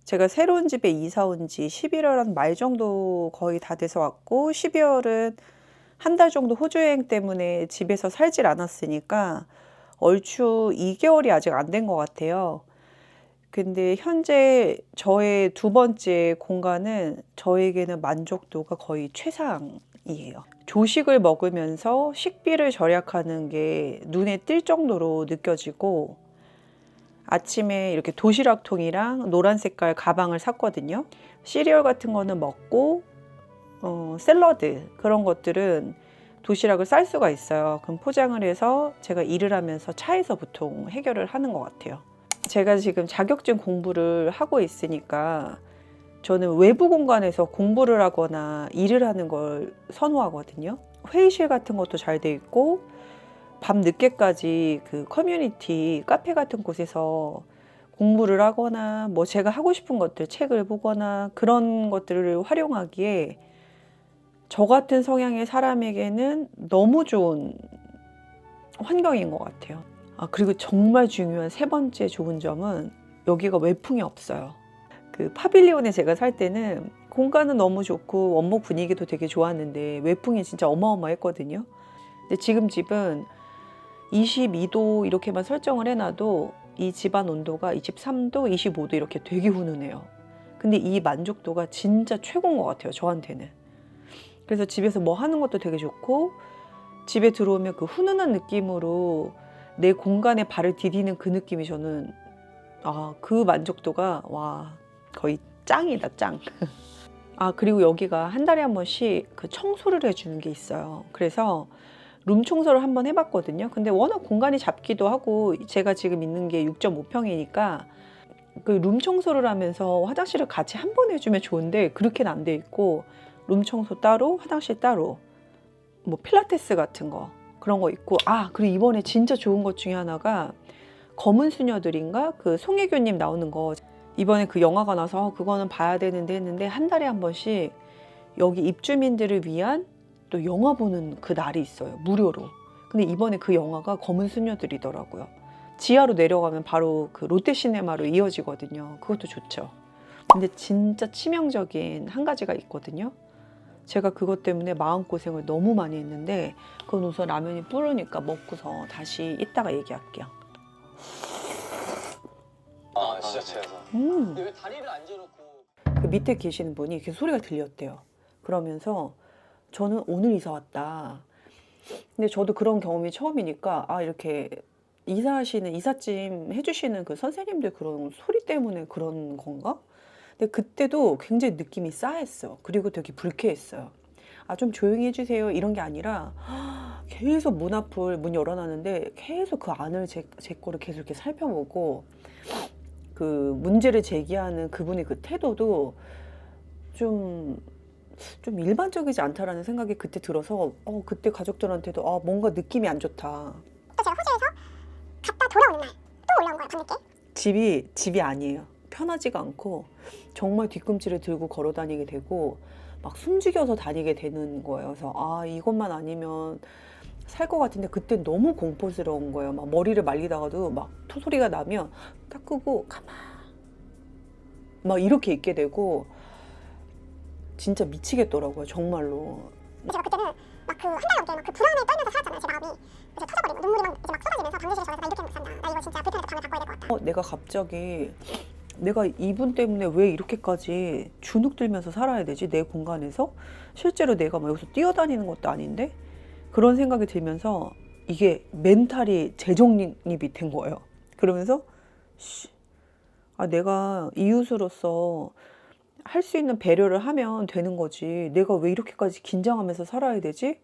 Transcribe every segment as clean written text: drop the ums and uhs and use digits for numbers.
제가 새로운 집에 이사 온 지 11월 한 말 정도 거의 다 돼서 왔고, 12월은 한 달 정도 호주 여행 때문에 집에서 살질 않았으니까 얼추 2개월이 아직 안 된 것 같아요. 근데 현재 저의 두 번째 공간은 저에게는 만족도가 거의 최상이에요. 조식을 먹으면서 식비를 절약하는 게 눈에 띌 정도로 느껴지고, 아침에 이렇게 도시락통이랑 노란 색깔 가방을 샀거든요. 시리얼 같은 거는 먹고 샐러드 그런 것들은 도시락을 쌀 수가 있어요. 그럼 포장을 해서 제가 일을 하면서 차에서 보통 해결을 하는 것 같아요. 제가 지금 자격증 공부를 하고 있으니까 저는 외부 공간에서 공부를 하거나 일을 하는 걸 선호하거든요. 회의실 같은 것도 잘 돼 있고, 밤 늦게까지 그 커뮤니티 카페 같은 곳에서 공부를 하거나 뭐 제가 하고 싶은 것들 책을 보거나 그런 것들을 활용하기에 저 같은 성향의 사람에게는 너무 좋은 환경인 것 같아요. 그리고 정말 중요한 세 번째 좋은 점은 여기가 외풍이 없어요. 그 파빌리온에 제가 살 때는 공간은 너무 좋고 원목 분위기도 되게 좋았는데 외풍이 진짜 어마어마했거든요. 근데 지금 집은 22도 이렇게만 설정을 해놔도 이 집안 온도가 23도, 25도 이렇게 되게 훈훈해요. 근데 이 만족도가 진짜 최고인 것 같아요, 저한테는. 그래서 집에서 뭐 하는 것도 되게 좋고, 집에 들어오면 그 훈훈한 느낌으로 내 공간에 발을 디디는 그 느낌이 저는 그 만족도가 거의 짱이다, 짱. 그리고 여기가 한 달에 한 번씩 그 청소를 해주는 게 있어요. 그래서 룸 청소를 한번 해봤거든요. 근데 워낙 공간이 작기도 하고 제가 지금 있는 게 6.5평이니까 그 룸 청소를 하면서 화장실을 같이 한 번 해주면 좋은데 그렇게는 안 돼 있고, 룸 청소 따로 화장실 따로, 뭐 필라테스 같은 거 그런 거 있고, 그리고 이번에 진짜 좋은 것 중에 하나가 검은 수녀들인가 그 송혜교님 나오는 거, 이번에 그 영화가 나서 그거는 봐야 되는데 했는데 한 달에 한 번씩 여기 입주민들을 위한 또 영화 보는 그 날이 있어요, 무료로. 근데 이번에 그 영화가 검은 수녀들이더라고요. 지하로 내려가면 바로 그 롯데시네마로 이어지거든요. 그것도 좋죠. 근데 진짜 치명적인 한 가지가 있거든요. 제가 그것 때문에 마음고생을 너무 많이 했는데 그건 우선 라면이 불으니까 먹고서 다시 이따가 얘기할게요. 지자체에서. 음. 근데 왜 다리를 앉혀놓고? 그 밑에 계시는 분이 이렇게 소리가 들렸대요. 그러면서 저는 오늘 이사 왔다. 근데 저도 그런 경험이 처음이니까 이렇게 이사하시는 이삿짐 해주시는 그 선생님들 그런 소리 때문에 그런 건가? 근데 그때도 굉장히 느낌이 싸했어. 그리고 되게 불쾌했어요. 좀 조용히 해주세요 이런 게 아니라 계속 문 앞을 문 열어놨는데 계속 그 안을 제 거를 계속 이렇게 살펴보고, 그 문제를 제기하는 그분의 그 태도도 좀 일반적이지 않다라는 생각이 그때 들어서 그때 가족들한테도 뭔가 느낌이 안 좋다. 또 제가 호주에서 갔다 돌아오는 날 또 올라온 거예요, 밤늦게. 집이 아니에요. 편하지가 않고 정말 뒤꿈치를 들고 걸어 다니게 되고 막 숨죽여서 다니게 되는 거예요. 그래서 이것만 아니면 살 것 같은데 그때 너무 공포스러운 거예요. 막 머리를 말리다가도 막 토소리가 나면 딱 끄고 가만 막 이렇게 있게 되고 진짜 미치겠더라고요, 정말로. 제가 그때는 막 그 한 달 넘게 막 그 불안에 떨면서 살았잖아요, 제 마음이. 그래서 터져버리고 눈물이 막 이제 막 쏟아지면서 방제실에 저래서 나 이렇게는 못 산다. 나 이거 진짜 불편해서 방을 바꿔야 될 것 같다. 내가 갑자기 내가 이분 때문에 왜 이렇게까지 주눅 들면서 살아야 되지? 내 공간에서? 실제로 내가 막 여기서 뛰어다니는 것도 아닌데? 그런 생각이 들면서 이게 멘탈이 재정립이 된 거예요. 그러면서 내가 이웃으로서 할 수 있는 배려를 하면 되는 거지. 내가 왜 이렇게까지 긴장하면서 살아야 되지?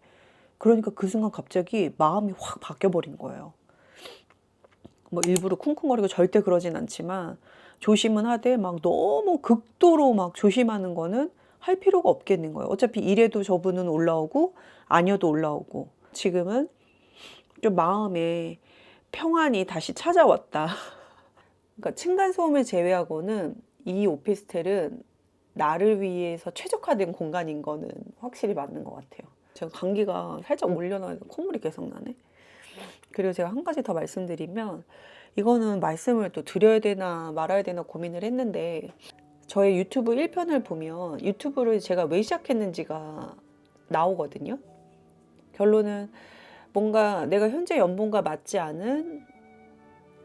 그러니까 그 순간 갑자기 마음이 확 바뀌어버린 거예요. 뭐 일부러 쿵쿵거리고 절대 그러진 않지만 조심은 하되 막 너무 극도로 막 조심하는 거는 할 필요가 없겠는 거예요. 어차피 이래도 저분은 올라오고 아니어도 올라오고. 지금은 좀 마음에 평안이 다시 찾아왔다. 그러니까 층간소음을 제외하고는 이 오피스텔은 나를 위해서 최적화된 공간인 거는 확실히 맞는 것 같아요. 제가 감기가 살짝 올려놔서 콧물이 계속 나네. 그리고 제가 한 가지 더 말씀드리면, 이거는 말씀을 또 드려야 되나 말아야 되나 고민을 했는데, 저의 유튜브 1편을 보면 유튜브를 제가 왜 시작했는지가 나오거든요. 결론은 뭔가 내가 현재 연봉과 맞지 않은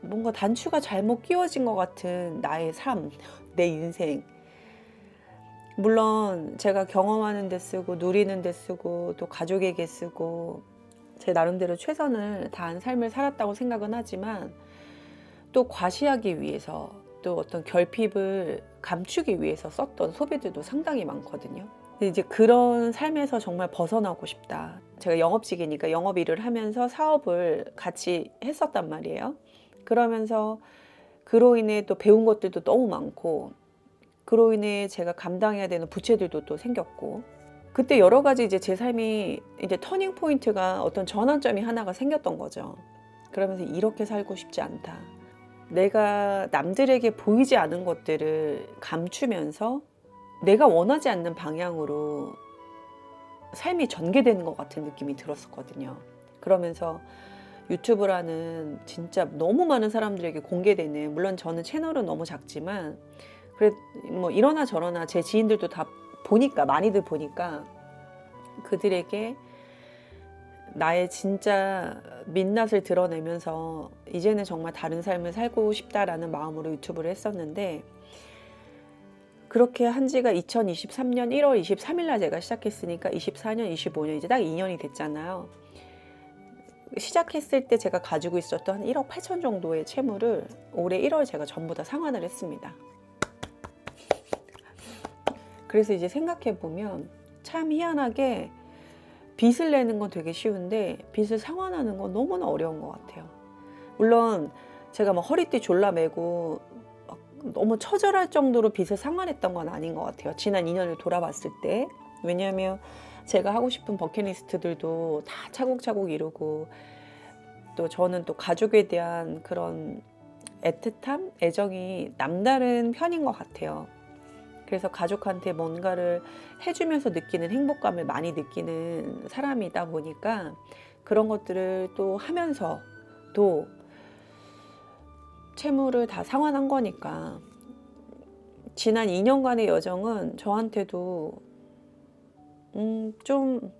뭔가 단추가 잘못 끼워진 것 같은 나의 삶, 내 인생. 물론 제가 경험하는 데 쓰고 누리는 데 쓰고 또 가족에게 쓰고 제 나름대로 최선을 다한 삶을 살았다고 생각은 하지만 또 과시하기 위해서 또 어떤 결핍을 감추기 위해서 썼던 소비들도 상당히 많거든요. 근데 이제 그런 삶에서 정말 벗어나고 싶다. 제가 영업직이니까 영업 일을 하면서 사업을 같이 했었단 말이에요. 그러면서 그로 인해 또 배운 것들도 너무 많고 그로 인해 제가 감당해야 되는 부채들도 또 생겼고 그때 여러 가지 이제 제 삶이 이제 터닝 포인트가 어떤 전환점이 하나가 생겼던 거죠. 그러면서 이렇게 살고 싶지 않다. 내가 남들에게 보이지 않은 것들을 감추면서 내가 원하지 않는 방향으로 삶이 전개되는 것 같은 느낌이 들었었거든요. 그러면서 유튜브라는 진짜 너무 많은 사람들에게 공개되는, 물론 저는 채널은 너무 작지만 그래 뭐 이러나 저러나 제 지인들도 다 보니까, 많이들 보니까 그들에게 나의 진짜 민낯을 드러내면서 이제는 정말 다른 삶을 살고 싶다라는 마음으로 유튜브를 했었는데, 그렇게 한 지가 2023년 1월 23일 날 제가 시작했으니까 24년, 25년 이제 딱 2년이 됐잖아요. 시작했을 때 제가 가지고 있었던 한 1억 8천 정도의 채무를 올해 1월 제가 전부 다 상환을 했습니다. 그래서 이제 생각해 보면 참 희한하게 빚을 내는 건 되게 쉬운데 빚을 상환하는 건 너무나 어려운 것 같아요. 물론 제가 막 허리띠 졸라매고 너무 처절할 정도로 빚을 상환했던 건 아닌 것 같아요. 지난 2년을 돌아봤을 때. 왜냐하면 제가 하고 싶은 버킷리스트들도 다 차곡차곡 이루고 또 저는 또 가족에 대한 그런 애틋함, 애정이 남다른 편인 것 같아요. 그래서 가족한테 뭔가를 해주면서 느끼는 행복감을 많이 느끼는 사람이다 보니까 그런 것들을 또 하면서도 채무를 다 상환한 거니까 지난 2년간의 여정은 저한테도 좀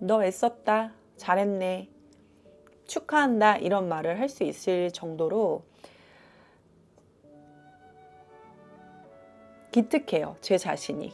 너 애썼다, 잘했네, 축하한다 이런 말을 할 수 있을 정도로 기특해요, 제 자신이.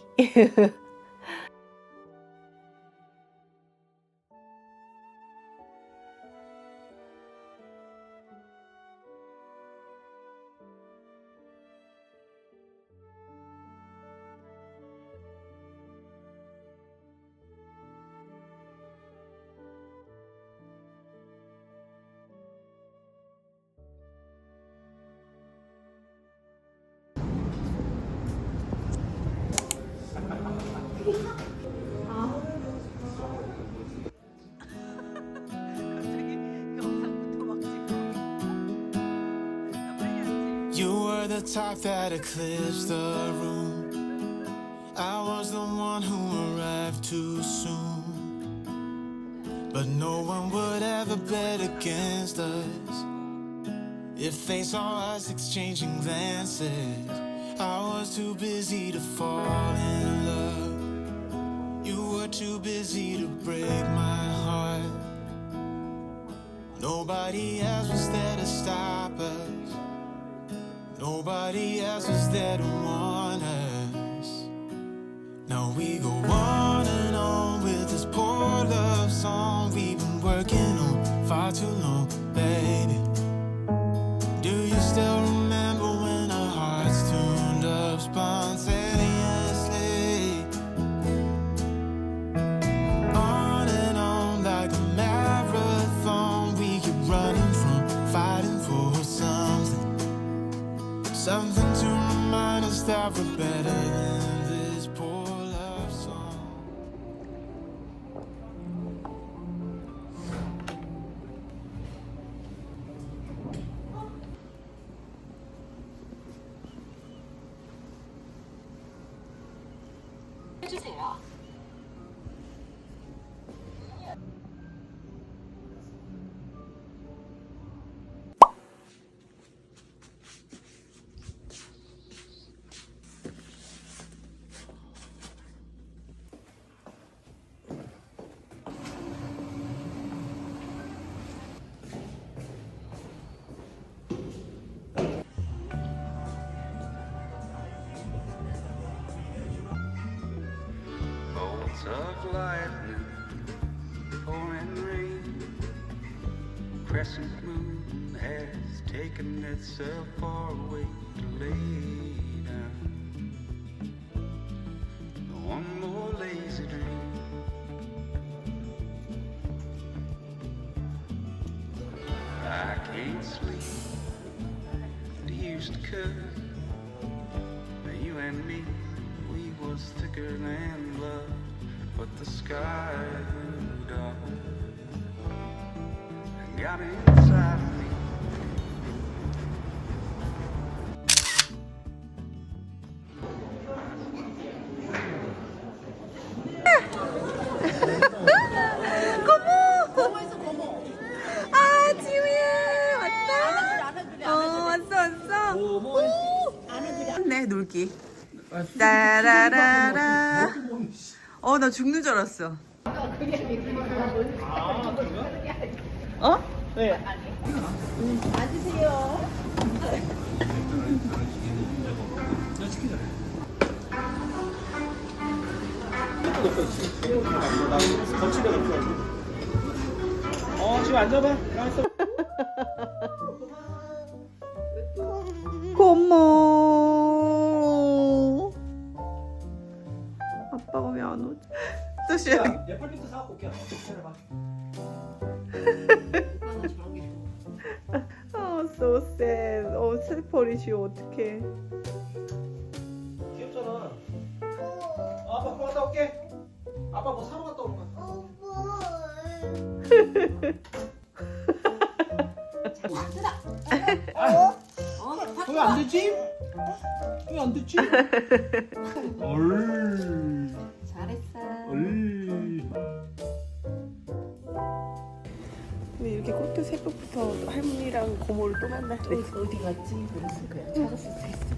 You were the top that eclipsed the room. I was the one who arrived too soon. But no one would ever bet against us. If they saw us exchanging glances, I was too busy to fall in love. You were too busy to break my heart. Nobody else was there to stop us. Nobody else was there to warn us. Now we go on and on with this poor love song we've been working on far too long, baby. Do you still remember when our hearts tuned up spontaneously? On and on like a marathon, we keep running from fighting for something. Something to remind us that we're better than this poor love song. 해주세요. Streets of lightning, pouring rain. Crescent moon has taken itself far away to lay down. One more lazy dream. I can't sleep. It used to cut. You and me, we was thicker than blood, but the sky grew dark and got inside of me. 아, 지우야 왔다. 왔어. 네, 놀기. 따라라라. 나 죽는 줄 알았어. 어? 왜? 지금 앉아봐. 나왔어. 고모. 아빠가 왜 안 오지? 또 시작. 얘 펄리트 사갖고 올게. 기다려봐. so sad. 슬퍼리시오. 어떡해. 귀엽잖아. 아빠 뭐 갔다 올게. 아빠 뭐 사러 갔다 올까? 왜 안 되지? 왜 안 되지? 얼. 잘했어. 얼. 왜 이렇게 꽃도 새벽부터 할머니랑 고모를 또 만났대? 어디 갔지? 모르겠을 거야. 찾았을 수 있어.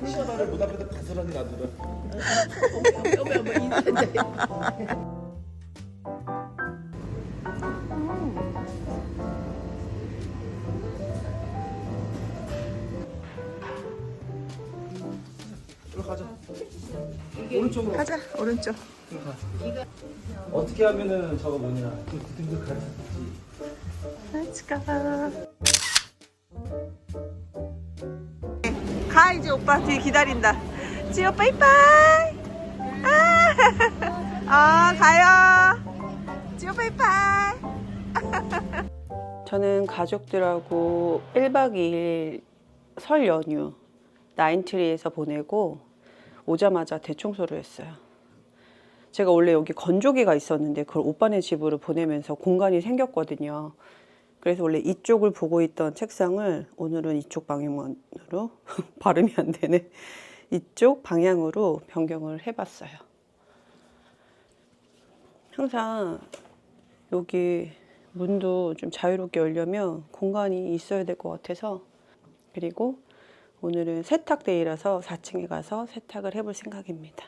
시원하를 문 앞에다 가스라니 놔두라. 들어가자. 오른쪽으로. 가자. 오른쪽. 어떻게 하면은 저거 뭐냐? 그 등등 가르쳤지. Let's go. 가 이제 오빠 뒤에 기다린다. 지호 빠이빠이. 가요. 지호 빠이빠이. 저는 가족들하고 1박 2일 설 연휴 나인트리에서 보내고 오자마자 대청소를 했어요. 제가 원래 여기 건조기가 있었는데 그걸 오빠네 집으로 보내면서 공간이 생겼거든요. 그래서 원래 이쪽을 보고 있던 책상을 오늘은 이쪽 방향으로 발음이 안 되네. 이쪽 방향으로 변경을 해봤어요. 항상 여기 문도 좀 자유롭게 열려면 공간이 있어야 될 것 같아서. 그리고 오늘은 세탁데이라서 4층에 가서 세탁을 해볼 생각입니다.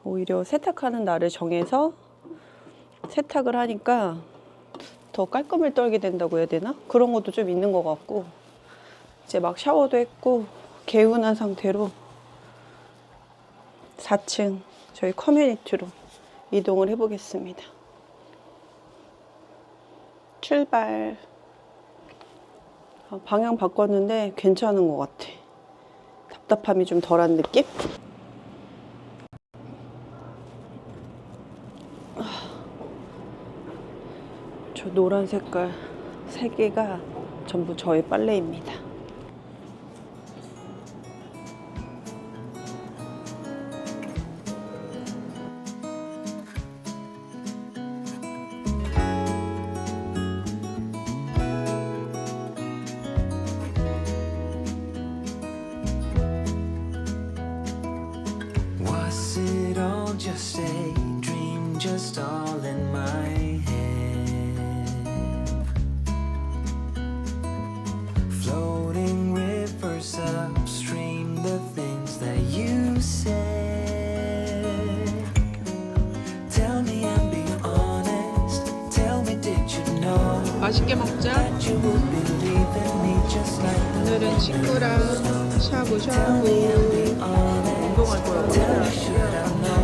오히려 세탁하는 날을 정해서 세탁을 하니까 더 깔끔을 떨게 된다고 해야 되나? 그런 것도 좀 있는 것 같고, 이제 막 샤워도 했고 개운한 상태로 4층 저희 커뮤니티로 이동을 해보겠습니다. 출발. 방향 바꿨는데 괜찮은 것 같아. 답답함이 좀 덜한 느낌? 저 노란 색깔 3개가 전부 저의 빨래입니다. Was it all just a dream, just all in my head? Floating rivers upstream, the things that you said. Tell me and be honest, tell me, did you 친구랑 샤브샤브 운동할 거라고.